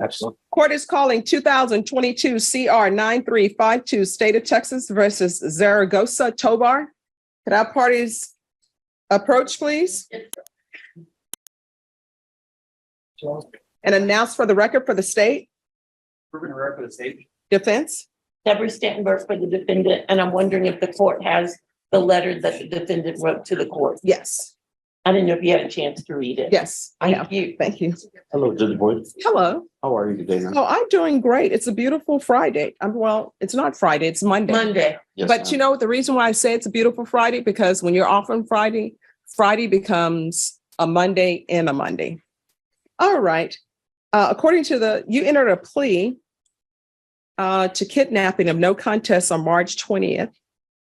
Absolutely. Court is calling 2022 CR 9352 State of Texas versus Zaragoza Tobar. Could our parties approach, please? And announce for the record for the state. Proven rare for the state. Defense. Deborah Stanberg for the defendant, and I'm wondering if the court has the letter that the defendant wrote to the court. Yes. I didn't know if you had a chance to read it. Yes. I have. Thank you. Thank you. Hello, Judge Boyd. Hello. How are you today, ma'am? Oh, I'm doing great. It's a beautiful Friday. Well, it's not Friday, it's Monday. Monday. Yes, But ma'am. you know, the reason why I say it's a beautiful Friday, because when you're off on Friday, Friday becomes a Monday and a Monday. All right. According to you entered a plea to kidnapping of no contest on March 20th,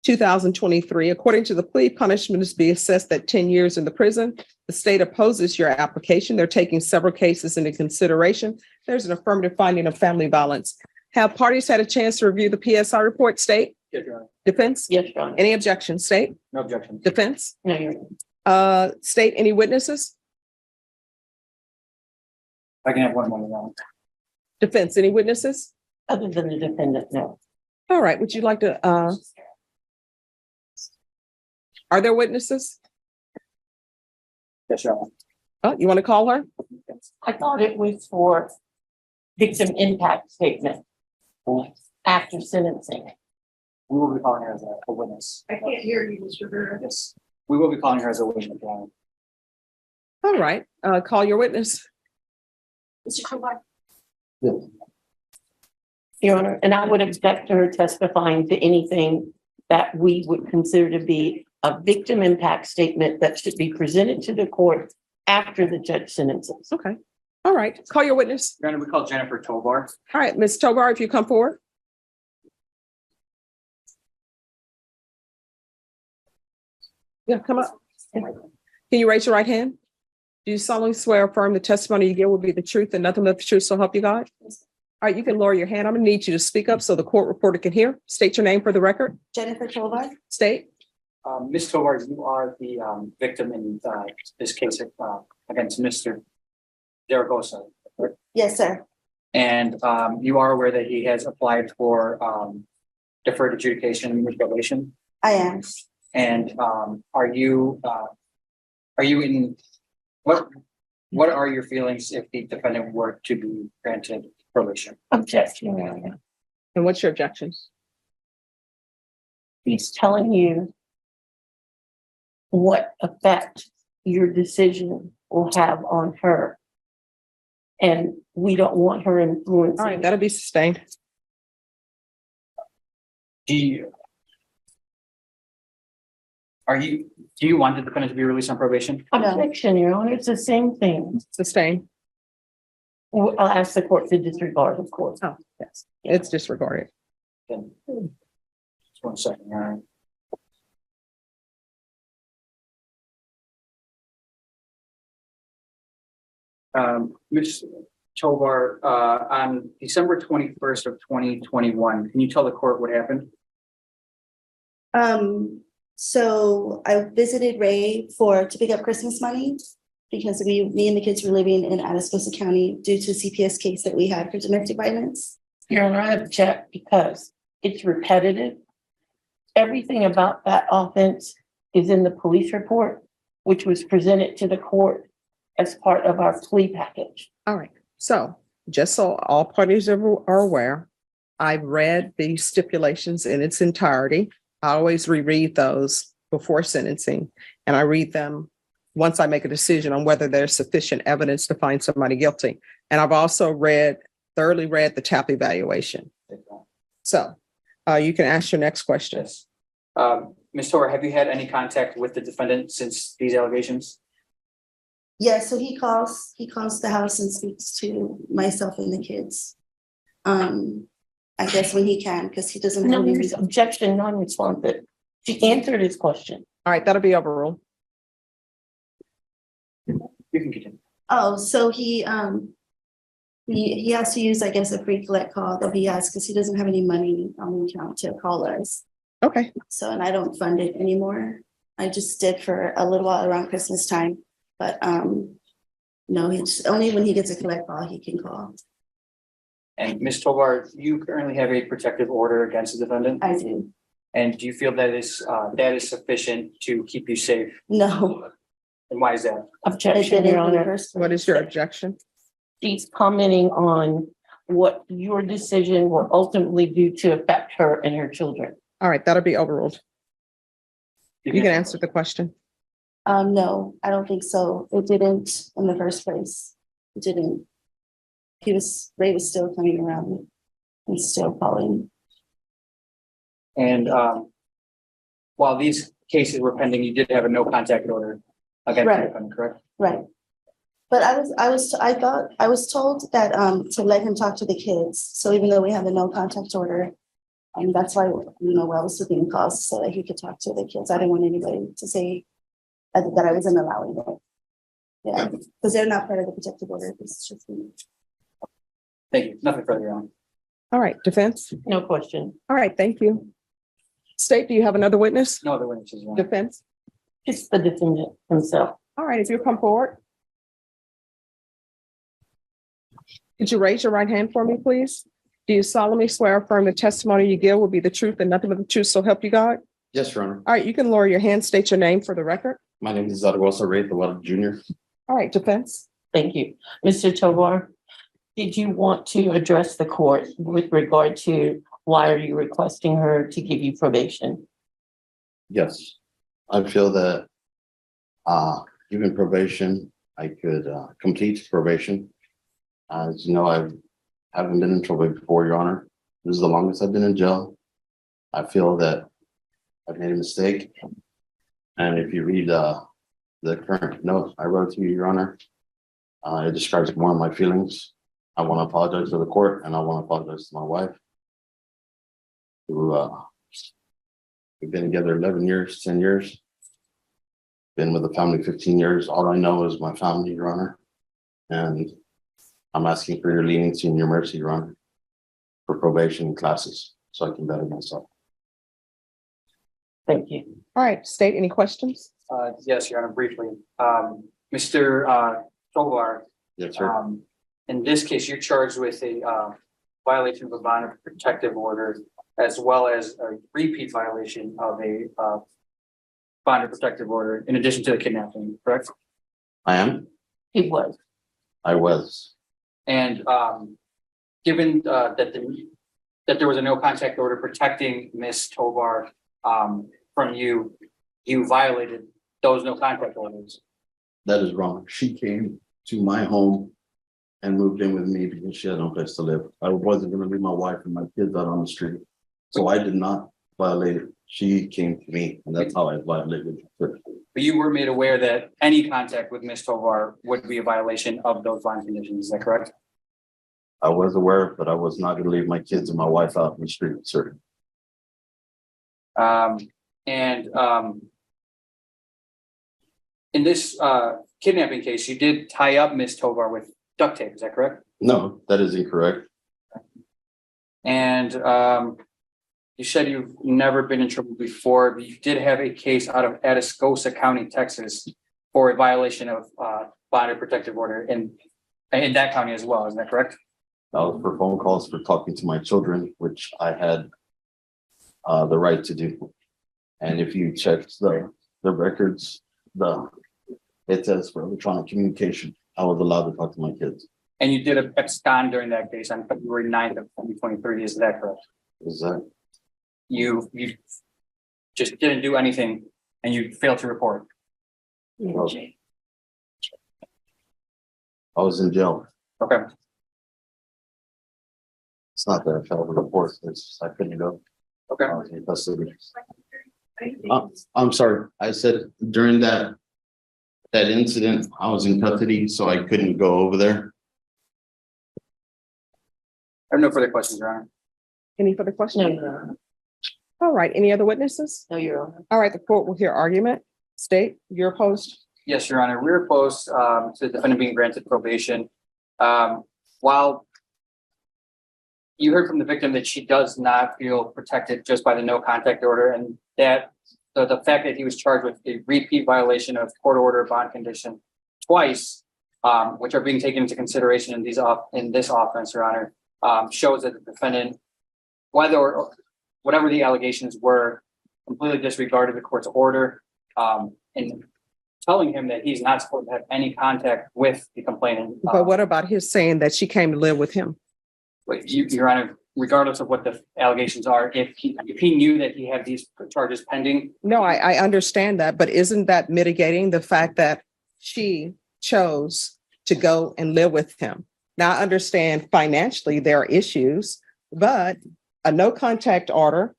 2023. According to the plea, punishment is to be assessed at 10 years in the prison. The state opposes your application. They're taking several cases into consideration. There's an affirmative finding of family violence. Have parties had a chance to review the PSI report, state? Yes, Your Honor. Defense? Yes, Your Honor. Any objections, state? No objection. Defense? No, you're State, any witnesses? I can have one more round. Defense, any witnesses? other than the defendant, no. All right, would you like to, are there witnesses? Yes, Your Honor. Oh, you want to call her? I thought it was for victim impact statement after sentencing. We will be calling her as a witness. I can't hear you, Mr. Vera. Yes, we will be calling her as a witness. Your Honor. All right, call your witness. Mr. Kumar. Yes. Your Honor, and I would expect her testifying to anything that we would consider to be a victim impact statement that should be presented to the court after the judge sentences. Okay, all right, call your witness. Your Honor, we call Jennifer Tobar. All right, Ms. Tobar, if you come forward. Yeah, come up. Can you raise your right hand? Do you solemnly swear or affirm the testimony you give will be the truth and nothing but the truth, so help you God? All right, you can lower your hand. I'm gonna need you to speak up so the court reporter can hear. State your name for the record. Jennifer Tovar. State. Ms. Tobar, you are the victim in this case against Mr. Zaragoza. Correct? Yes, sir. And you are aware that he has applied for deferred adjudication with probation. I am. And are you in what are your feelings if the defendant were to be granted probation? Objection, Your Honor. And what's your objections? He's telling you what effect your decision will have on her. And we don't want her influencing. All right, that'll be sustained. Do you want the defendant to be released on probation? Objection, Your Honor, it's the same thing. Sustained. I'll ask the court to disregard, of course. Oh, yes, it's disregarded. Then, just 1 second, all right. Ms. Tovar, on December 21st of 2021, can you tell the court what happened? So I visited Ray to pick up Christmas money because me and the kids were living in Atascosa County due to CPS case that we had for domestic violence. Your Honor, I object because it's repetitive. Everything about that offense is in the police report, which was presented to the court as part of our plea package. All right, so just so all parties are aware, I've read the stipulations in its entirety. I always reread those before sentencing, and I read them once I make a decision on whether there's sufficient evidence to find somebody guilty. And I've also thoroughly read the TAP evaluation. So you can ask your next question. Yes. Ms. Tovar, have you had any contact with the defendant since these allegations? Yeah, so he calls the house and speaks to myself and the kids. I guess when he can, because he doesn't have No, any there's objection, non-responsive. She answered his question. All right, that'll be overruled. You can continue. Oh, so he has to use, I guess, a pre-collect call that he has because he doesn't have any money on the account to call us. Okay, So, and I don't fund it anymore. I just did for a little while around Christmas time. But, no, it's only when he gets a collect call, he can call. And Ms. Tovar, you currently have a protective order against the defendant? I do. And do you feel that is sufficient to keep you safe? No. And why is that? I Objection, didn't Your in the Honor. first What place. is your objection? She's commenting on what your decision will ultimately do to affect her and her children. All right, that'll be overruled. You can answer the question. No, I don't think so. It didn't in the first place. It didn't. Ray was still coming around and still calling. And while these cases were pending, you did have a no contact order against the Right. defendant, correct? Right. But I was told that, to let him talk to the kids. So even though we have a no contact order, that's why, I was taking calls so that he could talk to the kids. I didn't want anybody to say that I wasn't allowing it. Yeah, because they're not part of the protective order. It's just me. Thank you. Nothing further on. All right, defense. No question. All right, thank you. State, do you have another witness? No other witnesses. Your Honor. Defense. It's the defendant himself. All right, if you come forward. Could you raise your right hand for me, please? Do you solemnly swear or affirm the testimony you give will be the truth and nothing but the truth, so help you God? Yes, Your Honor. All right, you can lower your hand, state your name for the record. My name is Zaragoza Ray Tawada Jr. All right, defense. Thank you. Mr. Tovar, did you want to address the court with regard to why are you requesting her to give you probation? Yes, I feel that given probation, I could complete probation. As you know, I haven't been in trouble before, Your Honor. This is the longest I've been in jail. I feel that I've made a mistake. And if you read the current note I wrote to you, Your Honor, it describes one of my feelings. I want to apologize to the court and I want to apologize to my wife, who we've been together 11 years, 10 years. Been with the family 15 years. All I know is my family, Your Honor. And I'm asking for your leniency and your mercy, Your Honor, for probation classes so I can better myself. Thank you. All right, state, any questions? Yes, Your Honor, briefly. Mr. Tovar, Yes, sir. in this case, you're charged with a violation of a bond of protective order, as well as a repeat violation of a bond of protective order, in addition to the kidnapping, correct? I am. He was. I was. And given that there was a no contact order protecting Ms. Tovar from you, you violated those no contact orders. That is wrong. She came to my home and moved in with me because she had no place to live. I wasn't going to leave my wife and my kids out on the street. So I did not violate it. She came to me and that's how I violated her. But you were made aware that any contact with Ms. Tovar would be a violation of those bond conditions, is that correct? I was aware, but I was not going to leave my kids and my wife out on the street, sir. In this kidnapping case, you did tie up Ms. Tovar with duct tape, is that correct? No, that is incorrect. And you said you've never been in trouble before, but you did have a case out of Atascosa County, Texas, for a violation of bond of protective order in that county as well, is that correct? That was for phone calls for talking to my children, which I had the right to do. And if you check the records, it says for electronic communication, I was allowed to talk to my kids. And you did abscond during that case on February 9th of 2023, is that correct? Is that? You just didn't do anything and you failed to report. I was in jail. Okay. It's not that I failed to report. It's just I couldn't go. Okay. I was in custody. I'm sorry. I said during that incident, I was in custody, so I couldn't go over there. I have no further questions, Your Honor. Any further questions? No, All right, any other witnesses? no, Your Honor. All right, the court will hear argument. State, you're opposed. Yes, Your Honor. We're opposed to the defendant being granted probation. While you heard from the victim that she does not feel protected just by the no contact order, and that the fact that he was charged with a repeat violation of court order bond condition twice, which are being taken into consideration in this offense, Your Honor, shows that the defendant, whatever the allegations were, completely disregarded the court's order, and telling him that he's not supposed to have any contact with the complainant. But what about his saying that she came to live with him? Your Honor, regardless of what the allegations are, if he knew that he had these charges pending. No, I understand that, but isn't that mitigating the fact that she chose to go and live with him? Now, I understand financially there are issues, but a no contact order,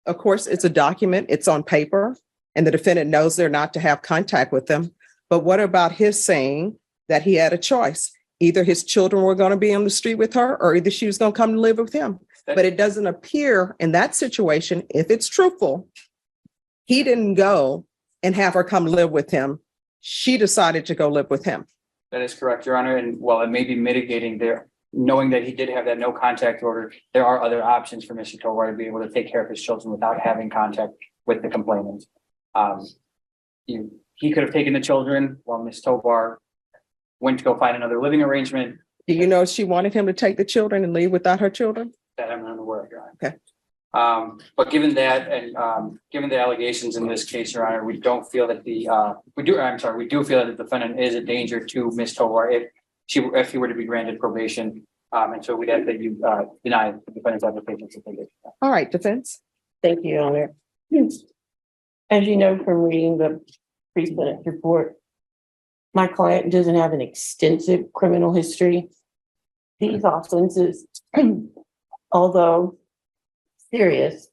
of course, it's a document, it's on paper, and the defendant knows they're not to have contact with them. But what about his saying that he had a choice? Either his children were going to be on the street with her, or either she was going to come and live with him. But it doesn't appear in that situation, if it's truthful, he didn't go and have her come live with him. She decided to go live with him. That is correct, Your Honor. And while it may be mitigating there, knowing that he did have that no contact order, there are other options for Mr. Tovar to be able to take care of his children without having contact with the complainant. He could have taken the children while Ms. Tovar went to go find another living arrangement. Do you know she wanted him to take the children and leave without her children? That I'm not aware of, Your Honor. Okay. But given that and given the allegations in this case, Your Honor, we don't feel that we do feel that the defendant is a danger to Ms. Tovar if he were to be granted probation. And so we'd ask that you deny the defendant's application. All right, defense. Thank you, Your Honor. As you know from reading the pre-sentence report, my client doesn't have an extensive criminal history. These offenses, although serious,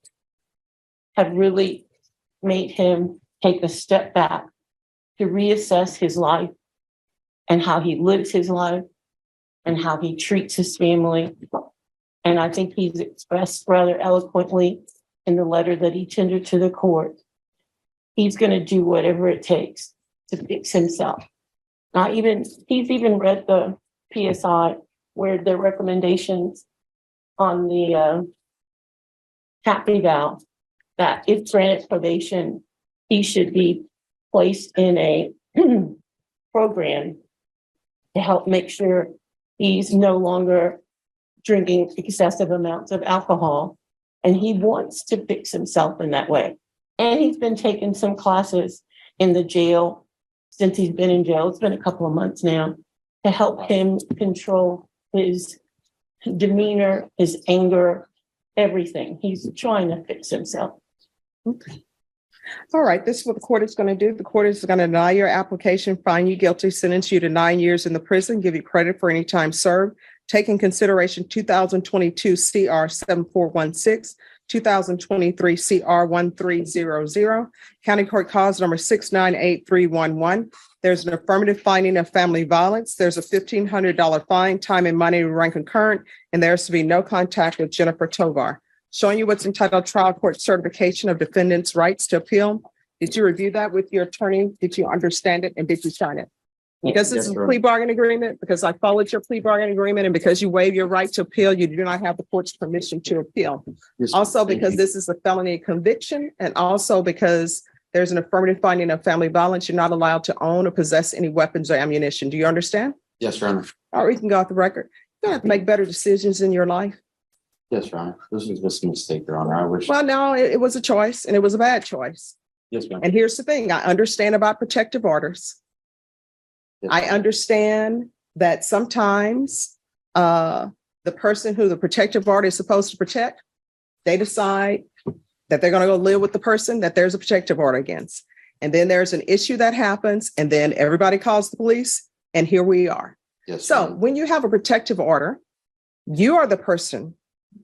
have really made him take a step back to reassess his life and how he lives his life and how he treats his family. And I think he's expressed rather eloquently in the letter that he tendered to the court. He's going to do whatever it takes to fix himself. He's even read the PSI where the recommendations on the tap eval that if granted probation, he should be placed in a program to help make sure he's no longer drinking excessive amounts of alcohol. And he wants to fix himself in that way. And he's been taking some classes in the jail since he's been in jail. It's been a couple of months now to help him control his demeanor, his anger, everything. He's trying to fix himself. Okay. All right, this is what the court is going to do. The court is going to deny your application, find you guilty, sentence you to 9 years in the prison, give you credit for any time served. Take in consideration 2022 CR 7416, 2023 CR 1300, County Court Cause number 698311. There's an affirmative finding of family violence. There's a $1,500 fine, time and money to run concurrent, and there's to be no contact with Jennifer Tovar. Showing you what's entitled trial court certification of defendant's rights to appeal. Did you review that with your attorney? Did you understand it? And did you sign it? Because this is a plea bargain agreement, because I followed your plea bargain agreement, and because you waive your right to appeal, you do not have the court's permission to appeal. Yes, Also, thank because you. this is a felony conviction, and also because there's an affirmative finding of family violence, you're not allowed to own or possess any weapons or ammunition. Do you understand? Yes, Your Honor. All right, we can go off the record. You don't have to make better decisions in your life. Yes, Your Honor. This is just a mistake, Your Honor. I wish. Well, no, it was a choice, and it was a bad choice. Yes, ma'am. And here's the thing, I understand about protective orders. Yes, I ma'am. understand that sometimes the person who the protective order is supposed to protect, they decide that they're going to go live with the person that there's a protective order against. And then there's an issue that happens, and then everybody calls the police, and here we are. Yes. So ma'am. when you have a protective order, you are the person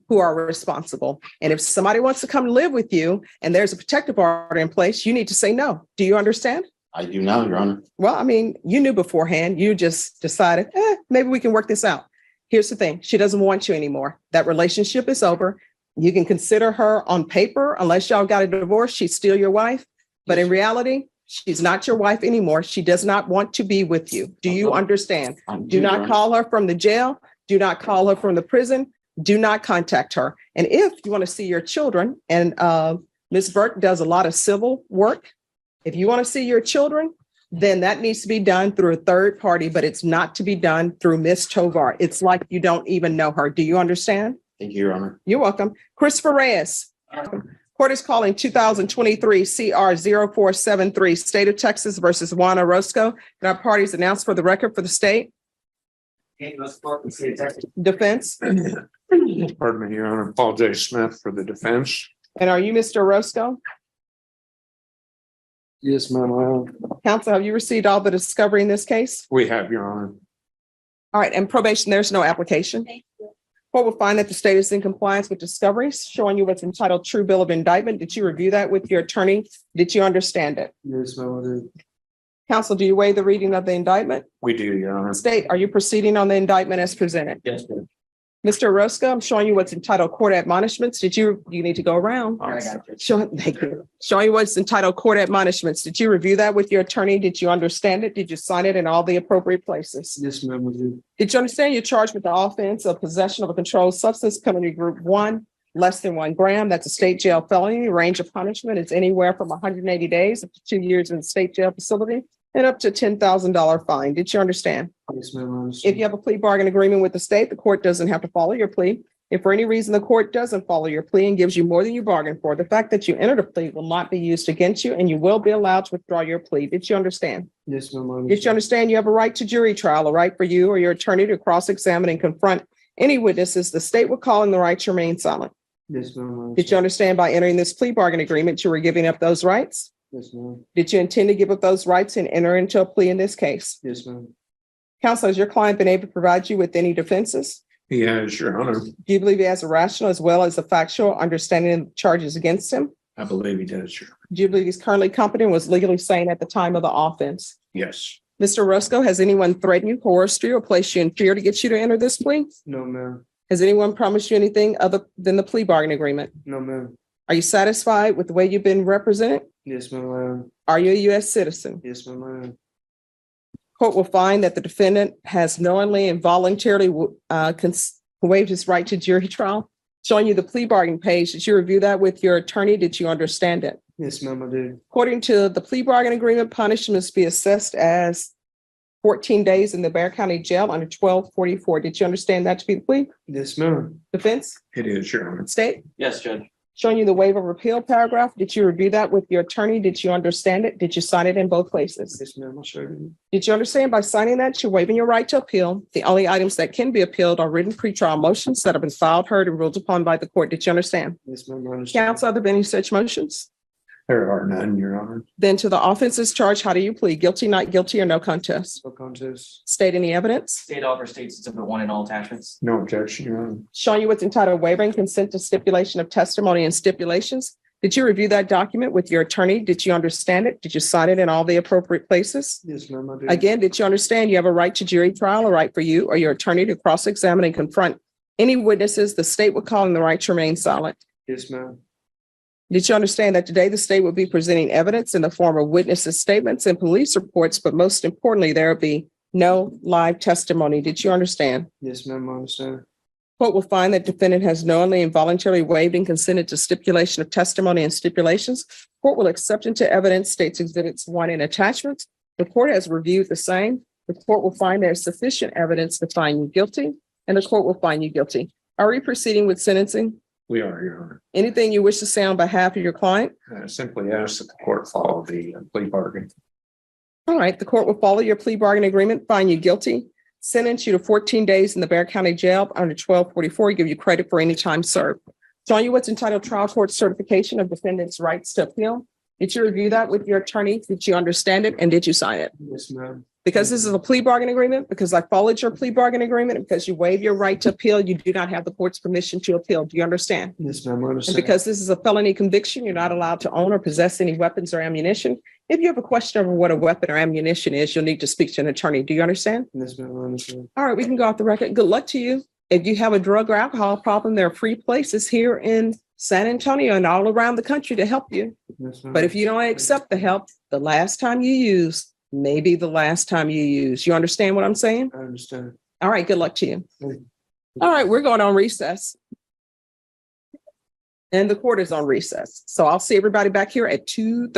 who are responsible. And if somebody wants to come live with you and there's a protective order in place, you need to say no. Do you understand? I do now, Your Honor. Well, I mean, you knew beforehand. You just decided, maybe we can work this out. Here's the thing. She doesn't want you anymore. That relationship is over. You can consider her on paper, unless y'all got a divorce, she's still your wife. But in reality, she's not your wife anymore. She does not want to be with you. Do you understand? Do not call her from the jail. Do not call her from the prison. Do not contact her. And if you want to see your children, and Ms. Burke does a lot of civil work, if you want to see your children, then that needs to be done through a third party, but it's not to be done through Ms. Tovar. It's like you don't even know her. Do you understand? Thank you, Your Honor. You're welcome. Christopher Reyes. Court is calling 2023 CR 0473, State of Texas versus Juan Orozco. And our parties announced for the record for the state. Defense. Pardon me, Your Honor, Paul J. Smith for the defense. And are you Mr. Orozco? Yes, ma'am. Counsel, have you received all the discovery in this case? We have, Your Honor. All right, and probation, there's no application. Court will find that the state is in compliance with discoveries, showing you what's entitled True Bill of Indictment. Did you review that with your attorney? Did you understand it? Yes, ma'am. Counsel, do you waive the reading of the indictment? We do, Your Honor. State, are you proceeding on the indictment as presented? Yes, ma'am. Mr. Orozco, I'm showing you what's entitled Court Admonishments. You need to go around. Thank you. Showing you what's entitled Court Admonishments. Did you review that with your attorney? Did you understand it? Did you sign it in all the appropriate places? Yes, ma'am. Did you understand you're charged with the offense of possession of a controlled substance penalty group 1, less than 1 gram? That's a state jail felony. Range of punishment is anywhere from 180 days up to 2 years in the state jail facility and up to $10,000 fine. Did you understand? Yes, ma'am. If you have a plea bargain agreement with the state, the court doesn't have to follow your plea. If for any reason the court doesn't follow your plea and gives you more than you bargained for, the fact that you entered a plea will not be used against you and you will be allowed to withdraw your plea. Did you understand? Yes, ma'am. Did you understand you have a right to jury trial, a right for you or your attorney to cross-examine and confront any witnesses the state will call in the right to remain silent? Yes, ma'am. Did you understand by entering this plea bargain agreement, you were giving up those rights? Yes, ma'am. Did you intend to give up those rights and enter into a plea in this case? Yes, ma'am. Counsel, has your client been able to provide you with any defenses? He has, Your Honor. Do you believe he has a rational as well as a factual understanding of the charges against him? I believe he does, Your Honor. Do you believe he's currently competent and was legally sane at the time of the offense? Yes. Mr. Roscoe, has anyone threatened you, coerced you, or placed you in fear to get you to enter this plea? No, ma'am. Has anyone promised you anything other than the plea bargain agreement? No, ma'am. Are you satisfied with the way you've been represented? Yes, ma'am. Are you a U.S. citizen? Yes, ma'am. Court will find that the defendant has knowingly and voluntarily waived his right to jury trial. Showing you the plea bargain page. Did you review that with your attorney? Did you understand it? Yes, ma'am, I did. According to the plea bargain agreement, punishment must be assessed as 14 days in the Bexar County Jail under 1244. Did you understand that to be the plea? Yes, ma'am. Defense? It is, Your Honor. State? Yes, Judge. Showing you the waiver of repeal paragraph. Did you review that with your attorney? Did you understand it? Did you sign it in both places? Yes, ma'am, I sure did. Did you understand by signing that you're waiving your right to appeal? The only items that can be appealed are written pretrial motions that have been filed, heard, and ruled upon by the court. Did you understand? Yes, ma'am, I understand. Counsel, are there any such motions? There are none, Your Honor. Then to the offenses charged, how do you plead? Guilty, not guilty, or no contest? No contest. State any evidence? State offer states it's number 1 in all attachments. No objection, Your Honor. Showing you what's entitled waiver and consent to stipulation of testimony and stipulations. Did you review that document with your attorney? Did you understand it? Did you sign it in all the appropriate places? Yes, ma'am, I did. Again, did you understand you have a right to jury trial, a right for you or your attorney to cross-examine and confront any witnesses the state would call in the right to remain silent? Yes, ma'am. Did you understand that today the state will be presenting evidence in the form of witnesses' statements and police reports, but most importantly, there will be no live testimony? Did you understand? Yes, ma'am, I understand. Court will find that defendant has knowingly and voluntarily waived and consented to stipulation of testimony and stipulations. Court will accept into evidence states exhibits 1 and attachments. The court has reviewed the same. The court will find there is sufficient evidence to find you guilty, and the court will find you guilty. Are we proceeding with sentencing? We are, Your Honor. Anything you wish to say on behalf of your client? I simply ask that the court follow the plea bargain. All right, the court will follow your plea bargain agreement, find you guilty, sentence you to 14 days in the Bexar County Jail under 1244, give you credit for any time served. Showing you what's entitled trial court certification of defendant's rights to appeal. Did you review that with your attorney? Did you understand it? And did you sign it? Yes, ma'am. Because this is a plea bargain agreement, because I followed your plea bargain agreement, and because you waive your right to appeal, you do not have the court's permission to appeal. Do you understand? Yes, ma'am, I And understand. because this is a felony conviction, you're not allowed to own or possess any weapons or ammunition. If you have a question over what a weapon or ammunition is, you'll need to speak to an attorney. Do you understand? Yes, ma'am, I understand. All right, we can go off the record. Good luck to you. If you have a drug or alcohol problem, there are free places here in San Antonio and all around the country to help you. Yes, ma'am. But if you don't accept the help, the last time you use may be the last time you use. You understand what I'm saying? I understand. All right, good luck to you. Thank you. All right, we're going on recess. And the court is on recess. So I'll see everybody back here at 2:30.